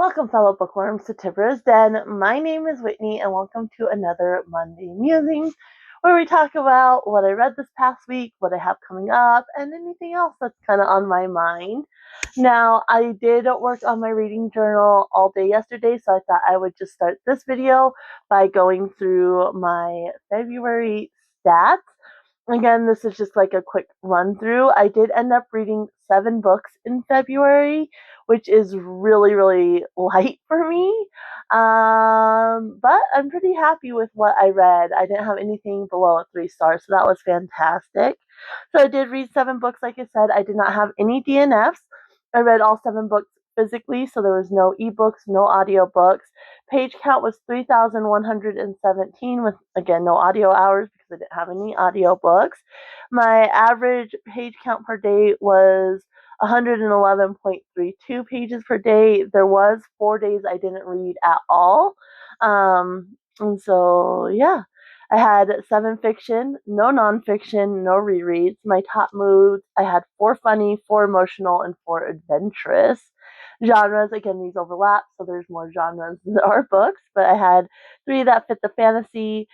Welcome, fellow bookworms, to Tibra's Den. My name is Whitney, and welcome to another Monday Musings, where we talk about what I read this past week, what I have coming up, and anything else that's kind of on my mind. Now, I did work on my reading journal all day yesterday, so I thought I would just start this video by going through my February stats. Again, this is just like a quick run through. I did end up reading 7 books in February, which is really, really light for me. But I'm pretty happy with what I read. I didn't have anything below a 3 stars, so that was fantastic. So I did read 7 books, like I said. I did not have any DNFs. I read all 7 books physically, so there was no ebooks, no audiobooks. Page count was 3,117 with, again, no audio hours because I didn't have any audiobooks. My average page count per day was 111.32 pages per day. There was 4 days I didn't read at all. And so, yeah. I had 7 fiction, no nonfiction, no rereads. My top moods, I had 4 funny, 4 emotional, and 4 adventurous. Genres, again, these overlap, so there's more genres than there are books, but I had 3 that fit the fantasy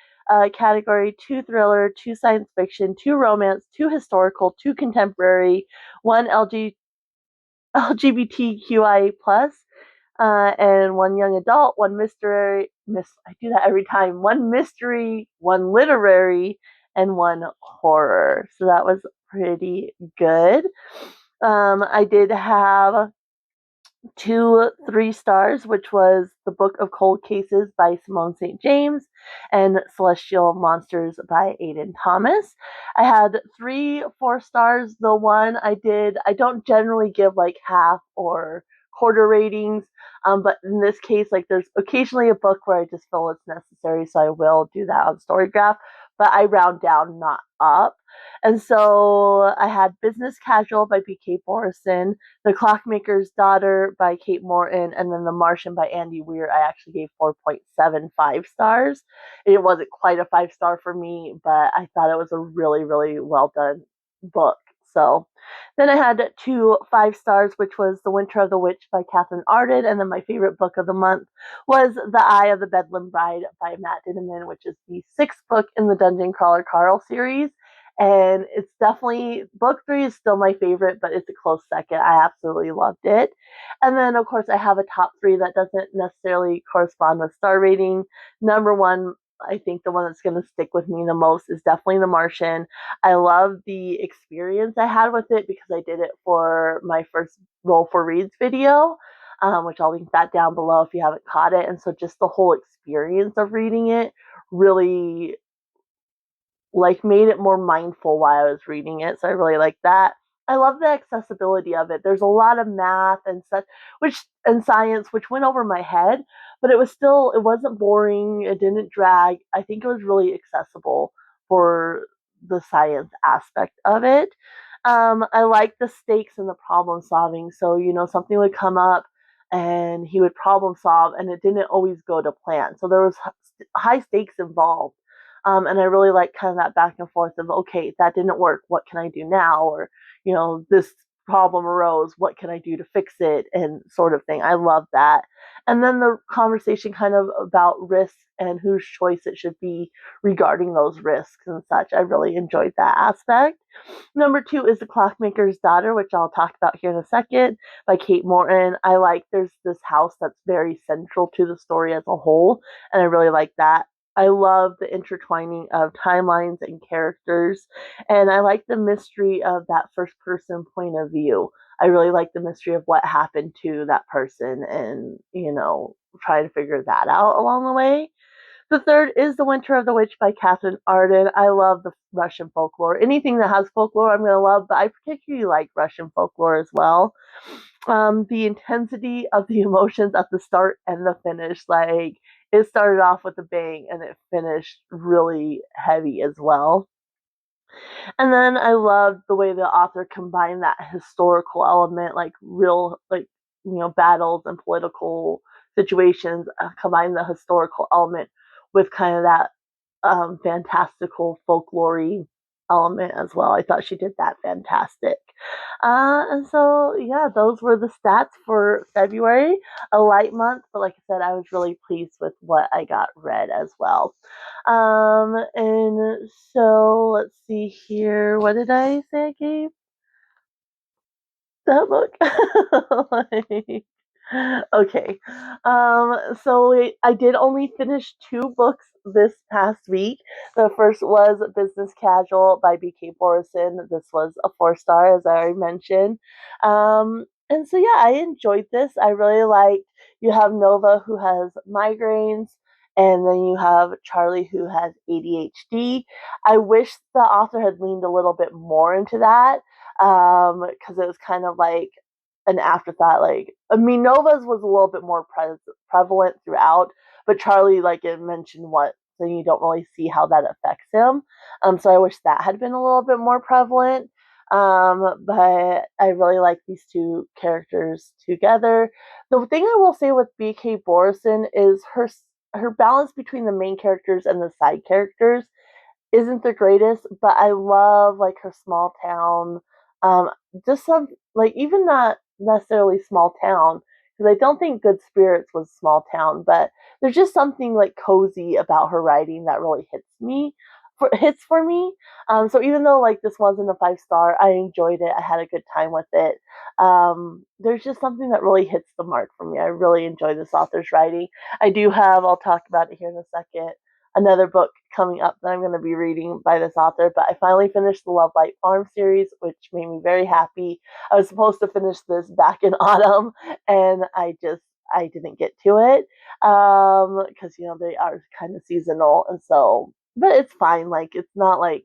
category, 2 thriller, 2 science fiction, 2 romance, 2 historical, 2 contemporary, 1 LGBTQI plus, and 1 young adult, 1 mystery. I do that every time. 1 mystery, 1 literary, and 1 horror. So that was pretty good. I did have 2 3 stars, which was The Book of Cold Cases by Simone St. James and Celestial Monsters by Aiden Thomas. I had 3 4 stars. The one I don't generally give like half or quarter ratings, but in this case, like there's occasionally a book where I just feel it's necessary, so I will do that on Storygraph, but I round down, not up. And so I had Business Casual by B.K. Borison, The Clockmaker's Daughter by Kate Morton, and then The Martian by Andy Weir. I actually gave 4.75 stars. It wasn't quite a 5-star for me, but I thought it was a really, really well done book. So then I had 2 5 stars, which was The Winter of the Witch by Katherine Arden, and then my favorite book of the month was The Eye of the Bedlam Bride by Matt Dinniman, which is the 6th book in the Dungeon Crawler Carl series. And it's definitely, book 3 is still my favorite, but it's a close second. I absolutely loved it. And then, of course, I have a top 3 that doesn't necessarily correspond with star rating. Number 1, I think the one that's going to stick with me the most is definitely The Martian. I love the experience I had with it because I did it for my first Roll for Reads video, which I'll link that down below if you haven't caught it. And so just the whole experience of reading it really like made it more mindful while I was reading it. So I really like that. I love the accessibility of it. There's a lot of math and such, and science, which went over my head, but it wasn't boring. It didn't drag. I think it was really accessible for the science aspect of it. I like the stakes and the problem solving. So, something would come up and he would problem solve, and it didn't always go to plan. So there was high stakes involved. And I really like kind of that back and forth of, okay, that didn't work. What can I do now? Or, this problem arose. What can I do to fix it? And sort of thing. I love that. And then the conversation kind of about risks and whose choice it should be regarding those risks and such. I really enjoyed that aspect. Number 2 is The Clockmaker's Daughter, which I'll talk about here in a second, by Kate Morton. I like there's this house that's very central to the story as a whole, and I really like that. I love the intertwining of timelines and characters, and I like the mystery of that first person point of view. I really like the mystery of what happened to that person and, try to figure that out along the way. The third is The Winter of the Witch by Katherine Arden. I love the Russian folklore. Anything that has folklore I'm going to love, but I particularly like Russian folklore as well. The intensity of the emotions at the start and the finish, like it started off with a bang and it finished really heavy as well. And then I loved the way the author combined that historical element, like real, like, battles and political situations, combine the historical element with kind of that fantastical folklore element as well. I thought she did that fantastic. And so, yeah, those were the stats for February, a light month, but like I said, I was really pleased with what I got read as well. And so let's see here. What did I say I gave that book? Like, okay. I did only finish two books this past week. The first was Business Casual by B.K. Borison. This was a 4-star, as I already mentioned. And so, yeah, I enjoyed this. I really liked, you have Nova, who has migraines, and then you have Charlie, who has ADHD. I wish the author had leaned a little bit more into that, because it was kind of like an afterthought. Like, I mean, Nova's was a little bit more prevalent throughout, but Charlie, like it mentioned, what so you don't really see how that affects him. So I wish that had been a little bit more prevalent. But I really like these two characters together. The thing I will say with B.K. Borison is her balance between the main characters and the side characters isn't the greatest, but I love like her small town. Um, just some like even not necessarily small town, because I don't think Good Spirits was small town, but there's just something like cozy about her writing that really hits for me. So even though like this wasn't a 5-star, I enjoyed it. I had a good time with it. There's just something that really hits the mark for me. I really enjoy this author's writing. I'll talk about it here in a second, another book coming up that I'm going to be reading by this author, but I finally finished the Love Light Farm series, which made me very happy. I was supposed to finish this back in autumn, and I didn't get to it, because they are kind of seasonal, and so, but it's fine. Like, it's not like,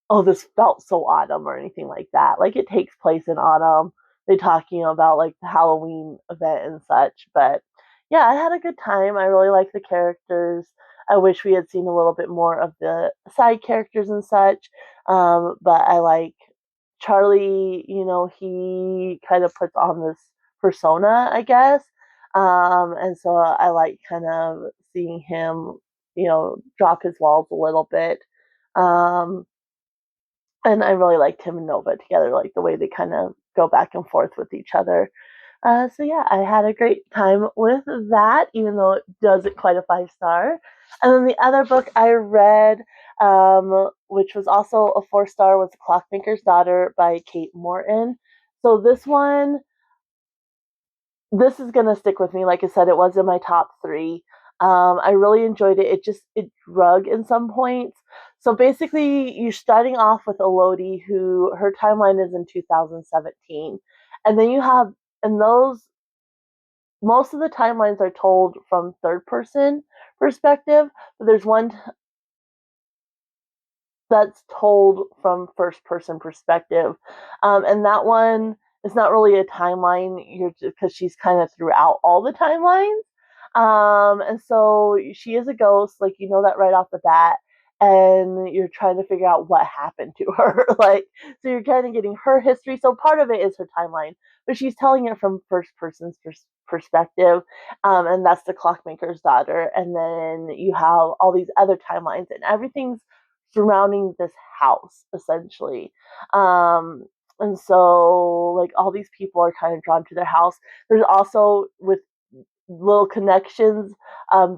oh, this felt so autumn or anything like that. Like, it takes place in autumn. They talk, about like the Halloween event and such. But yeah, I had a good time. I really like the characters. I wish we had seen a little bit more of the side characters and such. But I like Charlie, he kind of puts on this persona, I guess. And so I like kind of seeing him, drop his walls a little bit. Um, and I really liked him and Nova together, like the way they kind of go back and forth with each other. So yeah, I had a great time with that, even though it doesn't quite a 5-star. And then the other book I read, which was also a 4-star, was The Clockmaker's Daughter by Kate Morton. So this is gonna stick with me. Like I said, it was in my top 3. I really enjoyed it. It drug in some points. So basically, you're starting off with Elodie, who her timeline is in 2017, and then you have, and those, most of the timelines are told from third person perspective, but there's one that's told from first person perspective, and that one is not really a timeline. You're because she's kind of throughout all the timelines, and so she is a ghost, like that right off the bat, and you're trying to figure out what happened to her. Like, so you're kind of getting her history. So part of it is her timeline, but she's telling it from first person's perspective, and that's the Clockmaker's daughter. And then you have all these other timelines, and everything's surrounding this house essentially. And so like all these people are kind of drawn to their house. There's also with little connections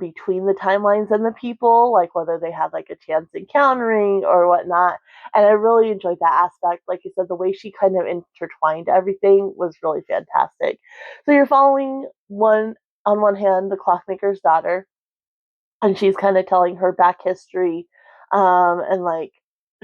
between the timelines and the people, like whether they had like a chance encountering or whatnot. And I really enjoyed that aspect. Like you said, the way she kind of intertwined everything was really fantastic. So you're following on one hand the Clockmaker's daughter, and she's kind of telling her back history, and like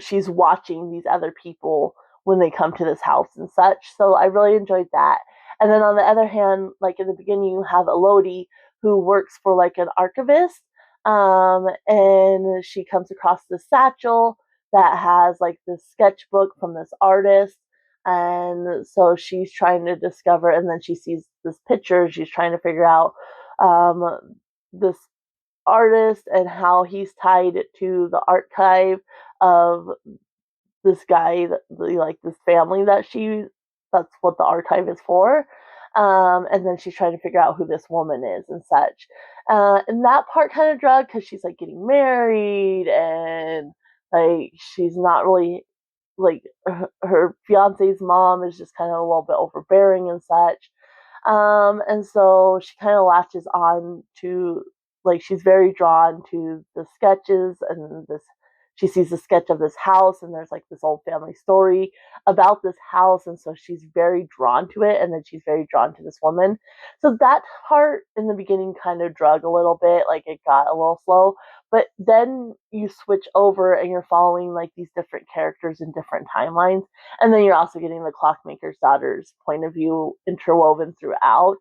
she's watching these other people when they come to this house and such. So I really enjoyed that. And then on the other hand, like in the beginning, you have Elodie, who works for like an archivist, and she comes across this satchel that has like this sketchbook from this artist. And so she's trying to discover, and then she sees this picture. She's trying to figure out, this artist and how he's tied to the archive of this guy, like this family that's what the archive is for. And then she's trying to figure out who this woman is and such. And that part kind of drug because she's like getting married and Like, she's not really, like, her fiance's mom is just kind of a little bit overbearing and such. And so she kind of latches on to, like, she's very drawn to the sketches and this. She sees a sketch of this house, and there's like this old family story about this house, and so she's very drawn to it, and then she's very drawn to this woman. So that part in the beginning kind of drug a little bit, like it got a little slow, but then you switch over and you're following like these different characters in different timelines, and then you're also getting the Clockmaker's daughter's point of view interwoven throughout.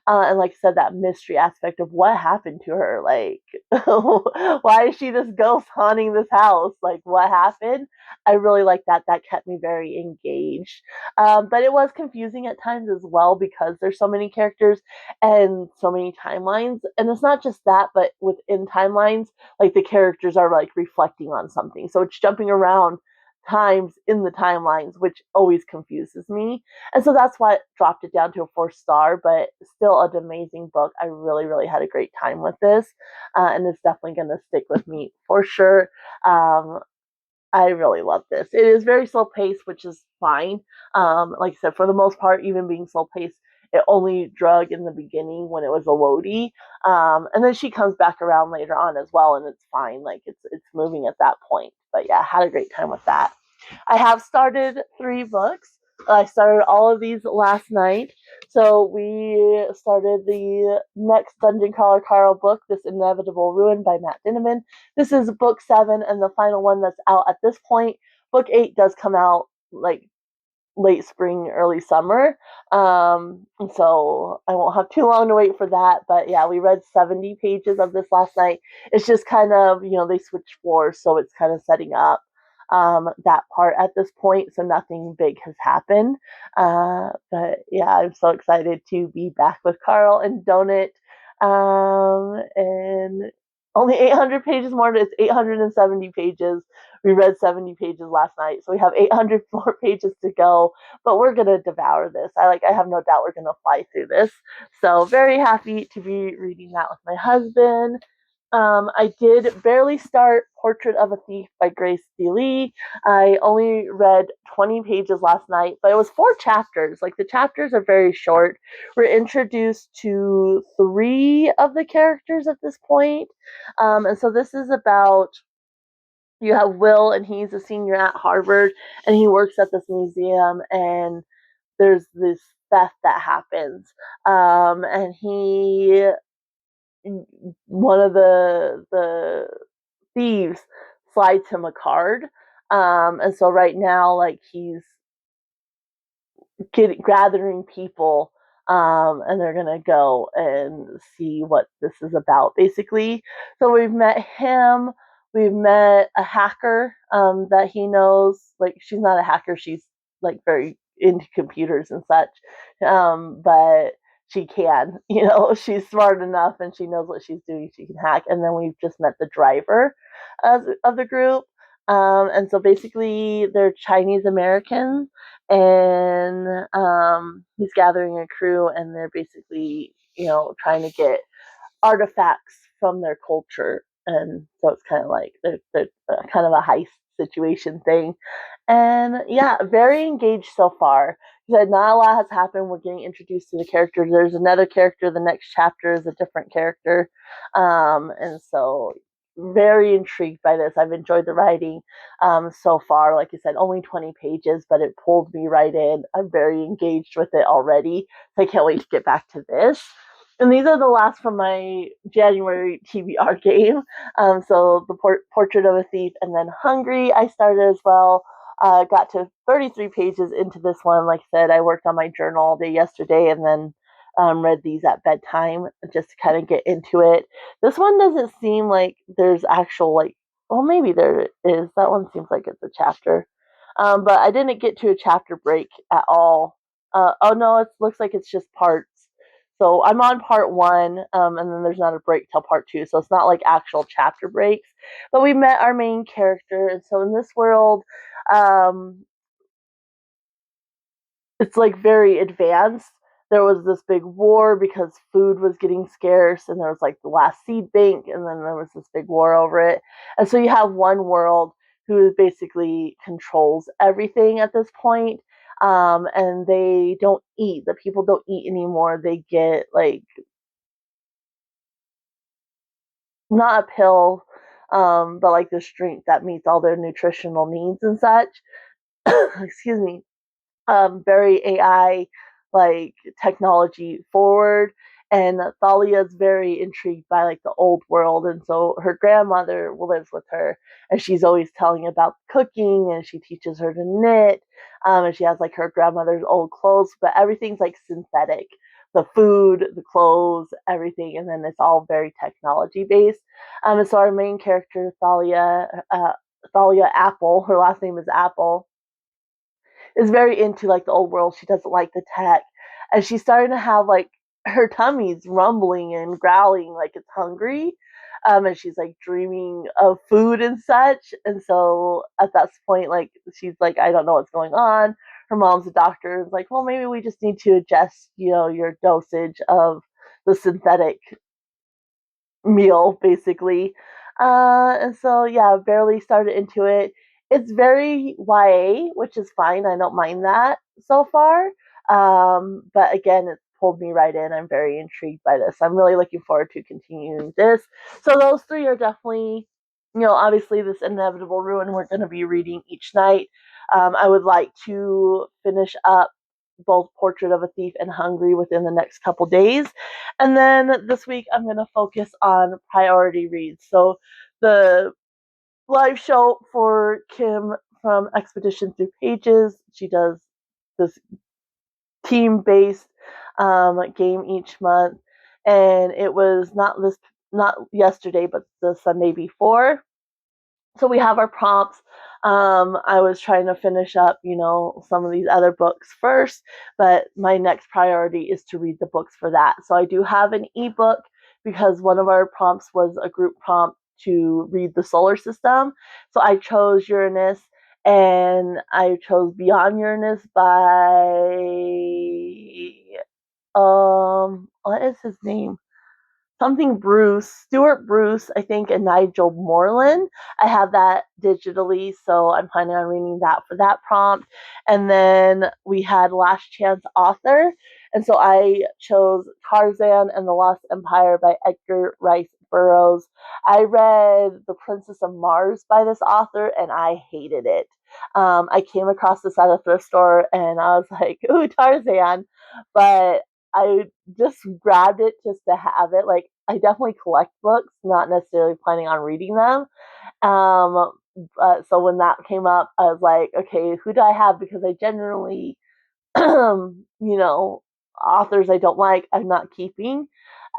And like I said, that mystery aspect of what happened to her, like, why is she this ghost haunting this house? Like, what happened? I really like that. That kept me very engaged. But it was confusing at times as well because there's so many characters and so many timelines. And it's not just that, but within timelines, like the characters are like reflecting on something. So it's jumping around times in the timelines, which always confuses me. And so that's why I dropped it down to a 4-star, but still an amazing book. I really, really had a great time with this. And it's definitely going to stick with me for sure. I really love this. It is very slow paced, which is fine. Like I said, for the most part, even being slow paced, it only drug in the beginning when it was a loady. And then she comes back around later on as well, and it's fine. Like it's moving at that point. But yeah, had a great time with that. I have started 3 books. I started all of these last night. So we started the next Dungeon Crawler Carl book, This Inevitable Ruin by Matt Dinniman. This is book 7 and the final one that's out at this point. Book 8 does come out like late spring, early summer. So I won't have too long to wait for that. But yeah, we read 70 pages of this last night. It's just kind of, they switch floors, so it's kind of setting up that part at this point. So nothing big has happened. But yeah, I'm so excited to be back with Carl and Donut. And only 800 pages more. It's 870 pages. We read 70 pages last night, so we have 800 more pages to go, but we're going to devour this. I have no doubt we're going to fly through this. So very happy to be reading that with my husband. I did barely start Portrait of a Thief by Grace D. Lee. I only read 20 pages last night, but it was 4 chapters. Like, the chapters are very short. We're introduced to 3 of the characters at this point. And so this is about, you have Will, and he's a senior at Harvard, and he works at this museum, and there's this theft that happens. And one of the thieves slides him a card. And so right now, like, he's gathering people, and they're gonna go and see what this is about, basically. So we've met him. We've met a hacker that he knows. Like, she's not a hacker. She's like very into computers and such, but she can, she's smart enough and she knows what she's doing. She can hack. And then we've just met the driver of the group. And so basically, they're Chinese Americans, and he's gathering a crew, and they're basically, trying to get artifacts from their culture. And so it's kind of like they're kind of a heist situation thing. And yeah, very engaged so far. He said not a lot has happened. We're getting introduced to the characters. There's another character. The next chapter is a different character. And so very intrigued by this. I've enjoyed the writing so far. Like I said, only 20 pages, but it pulled me right in. I'm very engaged with it already. So I can't wait to get back to this. And these are the last from my January TBR game. So the Portrait of a Thief, and then Hungry I started as well. Got to 33 pages into this one. Like I said, I worked on my journal all day yesterday, and then read these at bedtime just to kind of get into it. This one doesn't seem like there's actual, like, well, maybe there is. That one seems like it's a chapter. But I didn't get to a chapter break at all. Oh no, it looks like it's just parts. So I'm on part 1, and then there's not a break till part 2. So it's not like actual chapter breaks. But we met our main character, and so in this world, it's like very advanced. There was this big war because food was getting scarce, and there was like the last seed bank, and then there was this big war over it. And so you have one world who basically controls everything at this point. And they don't eat. The people don't eat anymore. They get like not a pill, but like this drink that meets all their nutritional needs and such. Excuse me. Very AI like technology forward. And Thalia's very intrigued by like the old world, and so her grandmother lives with her, and she's always telling about cooking, and she teaches her to knit, and she has like her grandmother's old clothes, but everything's like synthetic. The food, the clothes, everything, and then it's all very technology based. And so our main character, Thalia Apple, her last name is Apple, is very into like the old world. She doesn't like the tech, and she's starting to have like her tummy's rumbling and growling like it's hungry. And she's like dreaming of food and such. And so at that point, like she's like, I don't know what's going on. Her mom's a doctor. It's like, well, maybe we just need to adjust, your dosage of the synthetic meal basically. And so yeah, barely started into it. It's very YA, which is fine. I don't mind that so far. But again, it pulled me right in. I'm very intrigued by this. I'm really looking forward to continuing this. So those three are definitely, obviously this Inevitable Ruin we're going to be reading each night. I would like to finish up both Portrait of a Thief and Hungry within the next couple days. And then this week I'm going to focus on priority reads. So the live show for Kim from Expedition Through Pages, she does this team-based game each month, and it was not yesterday, but the Sunday before. So we have our prompts. I was trying to finish up, some of these other books first, but my next priority is to read the books for that. So I do have an ebook because one of our prompts was a group prompt to read the solar system. So I chose Uranus, and I chose Beyond Uranus by what is his name? Something Bruce, Stewart Bruce, I think, and Nigel Moreland. I have that digitally, so I'm planning on reading that for that prompt. And then we had Last Chance Author, and so I chose Tarzan and the Lost Empire by Edgar Rice Burroughs. I read The Princess of Mars by this author, and I hated it. I came across this at a thrift store, and I was like, ooh, Tarzan. But I just grabbed it just to have it. Like, I definitely collect books, not necessarily planning on reading them. So when that came up, I was like, okay, who do I have? Because I generally, authors I don't like, I'm not keeping.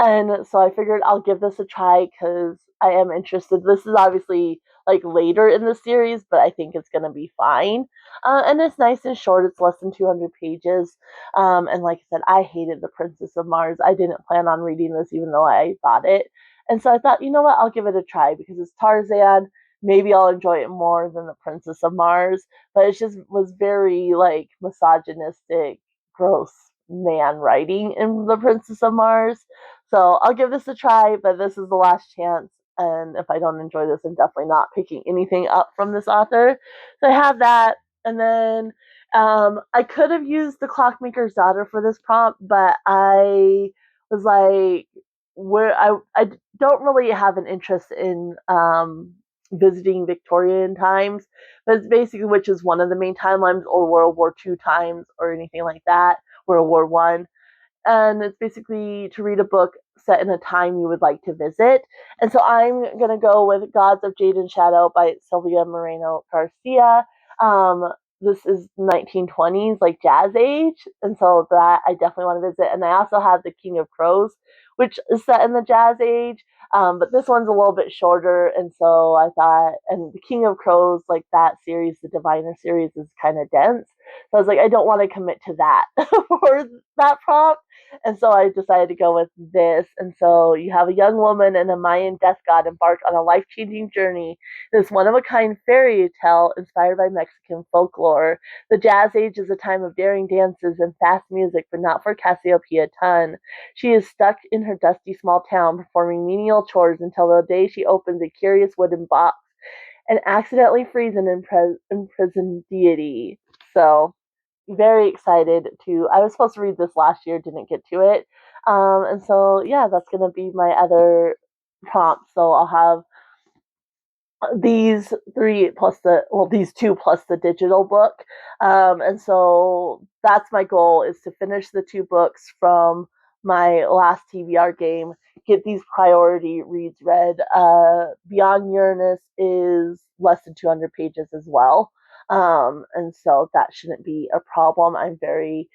And so I figured I'll give this a try because I am interested. This is obviously like later in the series, but I think it's going to be fine. And it's nice and short. It's less than 200 pages. And like I said, I hated The Princess of Mars. I didn't plan on reading this even though I bought it. And so I thought, you know what, I'll give it a try because it's Tarzan. Maybe I'll enjoy it more than The Princess of Mars. But it just was very like misogynistic, gross man writing in The Princess of Mars. So I'll give this a try, but this is the last chance. And if I don't enjoy this, I'm definitely not picking anything up from this author. So I have that. And then I could have used The Clockmaker's Daughter for this prompt, but I was like, where I don't really have an interest in visiting Victorian times, but it's basically which is one of the main timelines, or World War II times, or anything like that, World War One. And it's basically to read a book set in a time you would like to visit. And so I'm going to go with Gods of Jade and Shadow by Silvia Moreno-Garcia. This is 1920s, like jazz age. And so that I definitely want to visit. And I also have The King of Crows, which is set in the jazz age. But this one's a little bit shorter. And so I thought, and The King of Crows, like that series, the Diviner series, is kind of dense. So I was like, I don't want to commit to that for that prompt. And so I decided to go with this. And so you have a young woman and a Mayan death god embark on a life-changing journey. This one-of-a-kind fairy tale inspired by Mexican folklore. The jazz age is a time of daring dances and fast music, but not for Cassiopeia Tunn. She is stuck in her dusty small town performing menial chores until the day she opens a curious wooden box and accidentally freeze an imprisoned deity. So very excited to. I was supposed to read this last year, didn't get to it, and so yeah, that's gonna be my other prompt. So I'll have these three plus these two plus the digital book, and so that's my goal, is to finish the two books from my last TBR game, get these priority reads read. Beyond Uranus is less than 200 pages as well, and so that shouldn't be a problem. I'm very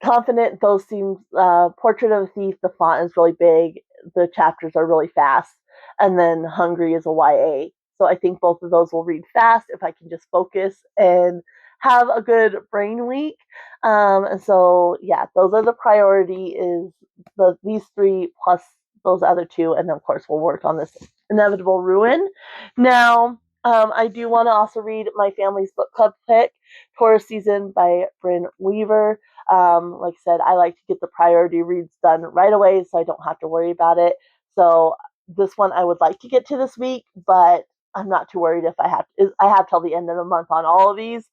confident. Those seem, Portrait of a Thief, the font is really big, the chapters are really fast, and then Hungry is a YA. So I think both of those will read fast if I can just focus and have a good brain week. And so yeah, those are the priority, is these three plus those other two, and then of course we'll work on this Inevitable Ruin. Now, I do want to also read my family's book club pick, Taurus Season by Brynne Weaver. Like I said, I like to get the priority reads done right away so I don't have to worry about it. So this one I would like to get to this week, but I'm not too worried if I have to. I have till the end of the month on all of these,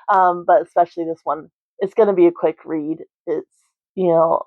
but especially this one. It's going to be a quick read. It's, you know,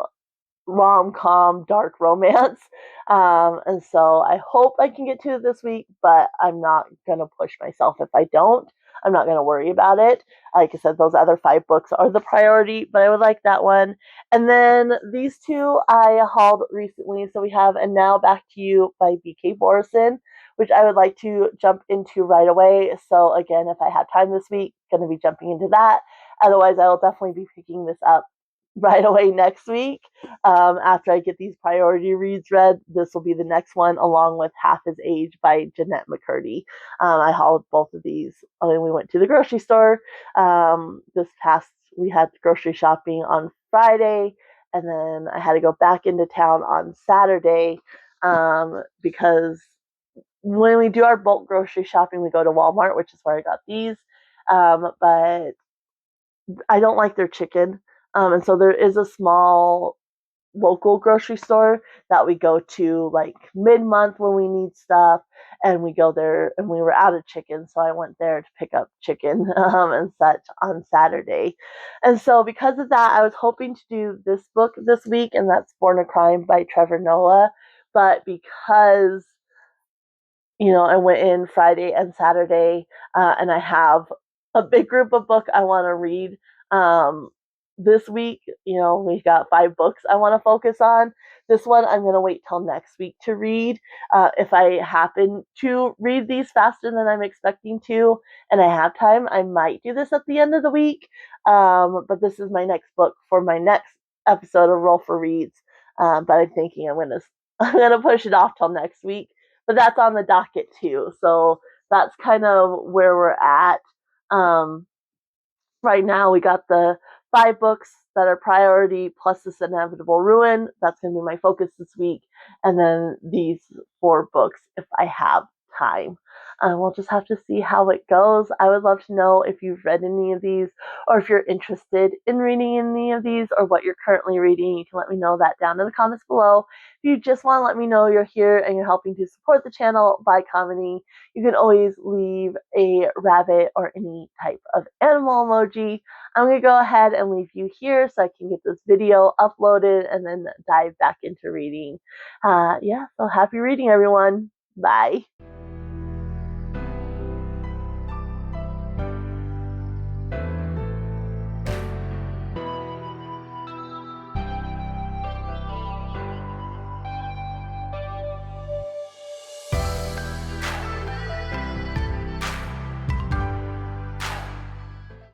rom-com dark romance, and so I hope I can get to it this week, but I'm not gonna push myself if I don't. I'm not gonna worry about it. Like I said, those other 5 books are the priority, but I would like that one. And then these two I hauled recently. So we have And Now Back to You by BK Borison, which I would like to jump into right away. So again, if I have time this week, gonna be jumping into that. Otherwise, I will definitely be picking this up right away next week. After I get these priority reads read, this will be the next one, along with Half His Age by Jennette McCurdy. I hauled both of these when we went to the grocery store. We had grocery shopping on Friday, and then I had to go back into town on Saturday, because when we do our bulk grocery shopping, we go to Walmart, which is where I got these. But I don't like their chicken. And so there is a small local grocery store that we go to like mid-month when we need stuff, and we go there, and we were out of chicken, so I went there to pick up chicken, and such on Saturday. And so because of that, I was hoping to do this book this week, and that's Born a Crime by Trevor Noah. But because I went in Friday and Saturday, and I have a big group of book I want to read. This week, we've got 5 books I want to focus on. This one I'm going to wait till next week to read. If I happen to read these faster than I'm expecting to, and I have time, I might do this at the end of the week. But this is my next book for my next episode of Roll for Reads. But I'm thinking I'm gonna push it off till next week. But that's on the docket too. So that's kind of where we're at. Right now we got the 5 books that are priority plus this Inevitable Ruin. That's going to be my focus this week. And then these 4 books if I have time. We'll just have to see how it goes. I would love to know if you've read any of these, or if you're interested in reading any of these, or what you're currently reading. You can let me know that down in the comments below. If you just want to let me know you're here and you're helping to support the channel by commenting, you can always leave a rabbit or any type of animal emoji. I'm going to go ahead and leave you here so I can get this video uploaded and then dive back into reading. So happy reading, everyone. Bye.